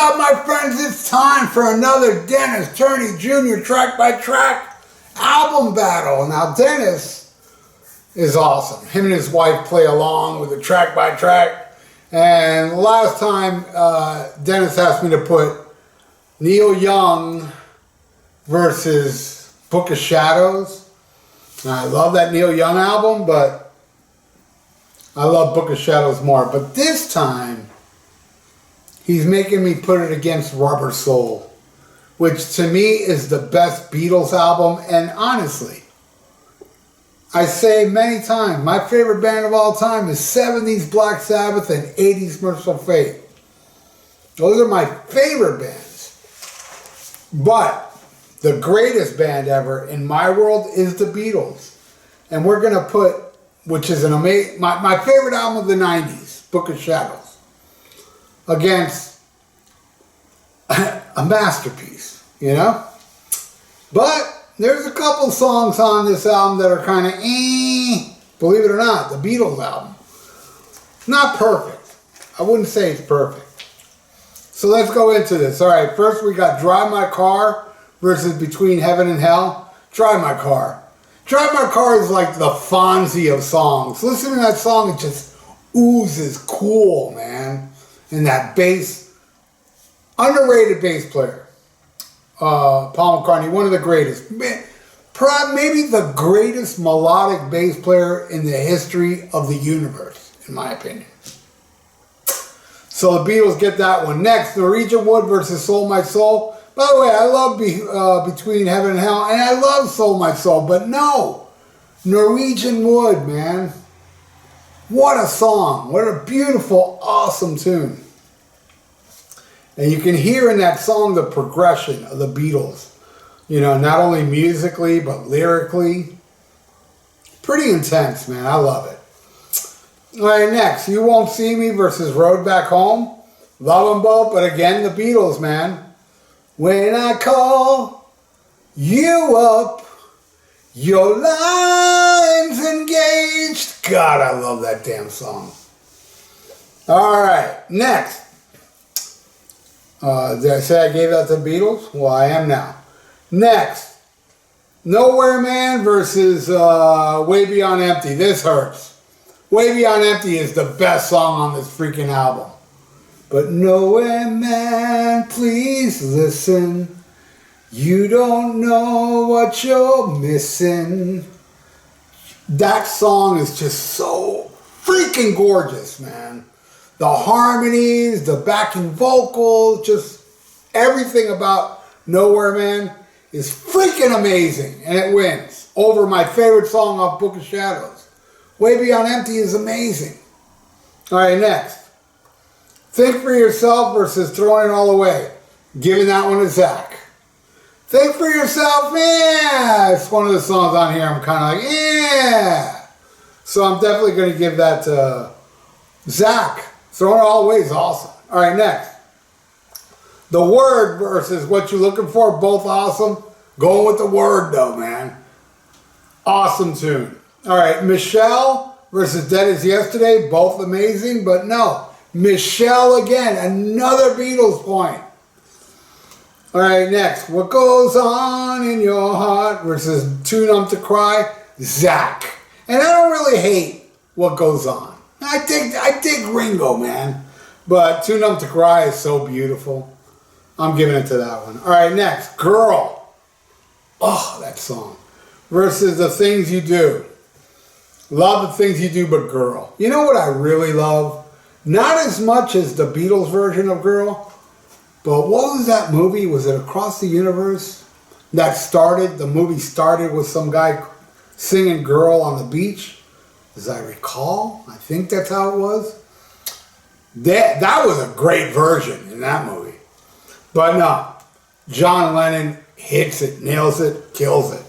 up, my friends? It's time for another Dennis Turney Jr. track-by-track album battle. Now, Dennis is awesome. Him and his wife play along with the track-by-track. And last time, Dennis asked me to put Neil Young versus Book of Shadows. And I love that Neil Young album, but I love Book of Shadows more. But this time, he's making me put it against Rubber Soul, which to me is the best Beatles album. And honestly, I say many times, my favorite band of all time is 70s Black Sabbath and 80s Merciful Fate. Those are my favorite bands. But the greatest band ever in my world is the Beatles. And we're going to put, which is an amazing, my favorite album of the 90s, Book of Shadows, against a masterpiece, you know? But there's a couple songs on this album that are kind of believe it or not, the Beatles album. Not perfect. I wouldn't say it's perfect. So let's go into this. All right, first we got Drive My Car versus Between Heaven and Hell. Drive My Car. Drive My Car is like the Fonzie of songs. Listen to that song, it just oozes cool, man. And that bass, underrated bass player. Paul McCartney, one of the greatest. Maybe the greatest melodic bass player in the history of the universe, in my opinion. So the Beatles get that one. Next, Norwegian Wood versus Soul My Soul. By the way, I love Between Heaven and Hell, and I love Soul My Soul, but no. Norwegian Wood, man. What a song. What a beautiful, awesome tune. And you can hear in that song the progression of the Beatles. You know, not only musically, but lyrically. Pretty intense, man. I love it. All right, next. You Won't See Me versus Road Back Home. Love them both, but again, the Beatles, man. When I call you up, your line's engaged. God, I love that damn song. All right, next. Did I say I gave that to the Beatles? Well, I am now. Next, Nowhere Man versus Way Beyond Empty. This hurts. Way Beyond Empty is the best song on this freaking album. But Nowhere Man, please listen. You don't know what you're missing. That song is just so freaking gorgeous, man. The harmonies, the backing vocals, just everything about Nowhere Man is freaking amazing. And it wins over my favorite song off Book of Shadows. Way Beyond Empty is amazing. All right, next. Think for Yourself versus Throwing It All Away. Giving that one to Zakk. Think for Yourself, yeah. It's one of the songs on here I'm kind of like, yeah. So I'm definitely going to give that to Zakk. Throwing It All Away is awesome. All right, next. The Word versus What You Looking For, both awesome. Going with The Word, though, man. Awesome tune. All right, Michelle versus Dead As Yesterday, both amazing, but no. Michelle again, another Beatles point. All right, next. What Goes On in Your Heart versus Too Numb to Cry, Zakk. And I don't really hate What Goes On. I dig Ringo, man. But Too Numb to Cry is so beautiful. I'm giving it to that one. All right, next. Girl. Oh, that song. Versus The Things You Do. Love The Things You Do, but Girl. You know what I really love? Not as much as the Beatles version of Girl, but what was that movie? Was it Across the Universe? The movie started with some guy singing Girl on the beach. As I recall, I think that's how it was. That was a great version in that movie. But no, John Lennon hits it, nails it, kills it.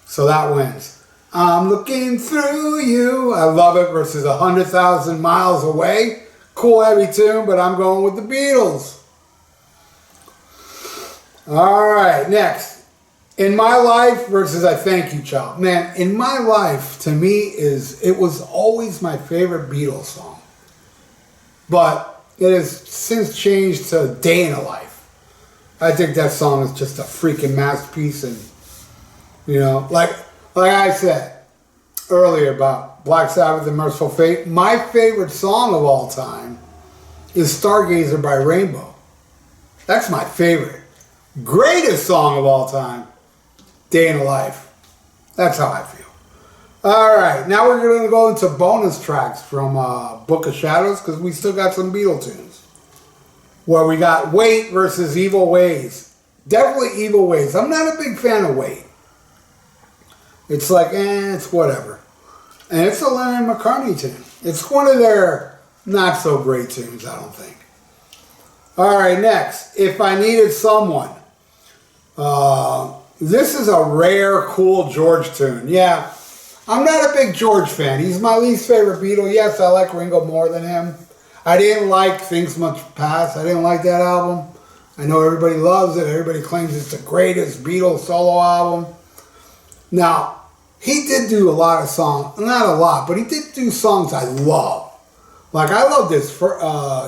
So that wins. I'm Looking Through You. I love it versus 100,000 Miles Away. Cool, heavy tune, but I'm going with the Beatles. All right, next. In My Life versus I Thank You, Child. Man, In My Life, to me, it was always my favorite Beatles song. But it has since changed to Day in the Life. I think that song is just a freaking masterpiece, and you know, like I said earlier about Black Sabbath and Merciful Fate, my favorite song of all time is Stargazer by Rainbow. That's my favorite. Greatest song of all time, Day in the Life. That's how I feel. All right, now we're going to go into bonus tracks from Book of Shadows, because we still got some Beatles tunes. Where we got Wait versus Evil Ways. Definitely Evil Ways. I'm not a big fan of Wait. It's like, it's whatever. And it's a Lennon McCartney tune. It's one of their not so great tunes, I don't think. All right, next. If I Needed Someone. This is a rare, cool George tune. Yeah, I'm not a big George fan. He's my least favorite Beatle. Yes, I like Ringo more than him. I didn't like Things Must Pass. I didn't like that album. I know everybody loves it. Everybody claims it's the greatest Beatles solo album. Now, he did do a lot of songs. Not a lot, but he did do songs I love. Like, I love this for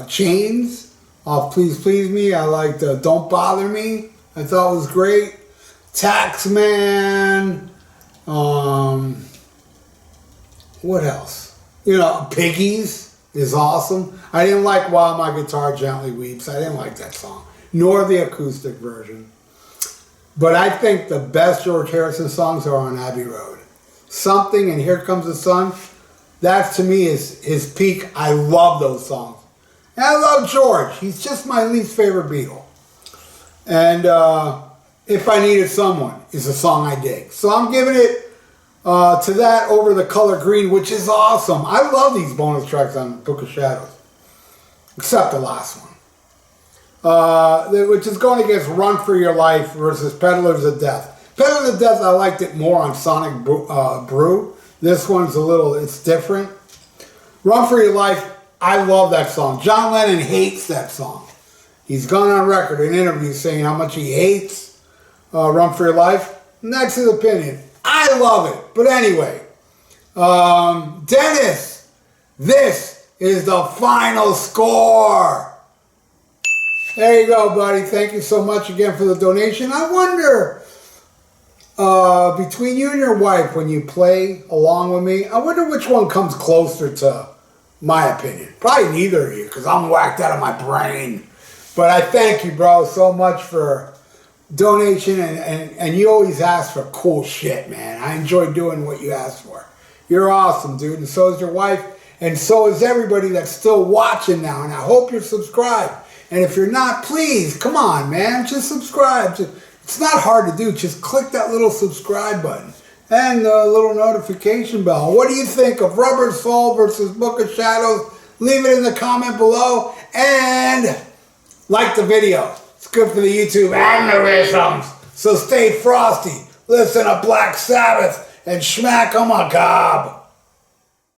Chains off Please Please Me. I liked Don't Bother Me. I thought it was great. Taxman. What else? You know, Piggies is awesome. I didn't like While My Guitar Gently Weeps. I didn't like that song. Nor the acoustic version. But I think the best George Harrison songs are on Abbey Road. Something and Here Comes the Sun. That to me is his peak. I love those songs. And I love George. He's just my least favorite Beatle. And If I Needed Someone is a song I dig. So I'm giving it to that over The Color Green, which is awesome. I love these bonus tracks on Book of Shadows. Except the last one. Which is going against Run For Your Life versus Peddlers of Death. Peddlers of Death, I liked it more on Sonic Brew. This one's it's different. Run For Your Life, I love that song. John Lennon hates that song. He's gone on record in interviews saying how much he hates Run For Your Life. And that's his opinion. I love it. But anyway, Dennis, this is the final score. There you go, buddy. Thank you so much again for the donation. I wonder, between you and your wife, when you play along with me, I wonder which one comes closer to my opinion. Probably neither of you, because I'm whacked out of my brain. But I thank you, bro, so much for donation, and you always ask for cool shit, man. I enjoy doing what you ask for. You're awesome, dude, and so is your wife, and so is everybody that's still watching now, and I hope you're subscribed. And if you're not, please, come on, man, just subscribe. It's not hard to do. Just click that little subscribe button and the little notification bell. What do you think of Rubber Soul versus Book of Shadows? Leave it in the comment below, and like the video. It's good for the YouTube algorithms. So stay frosty, listen to Black Sabbath, and schmack 'em a gob.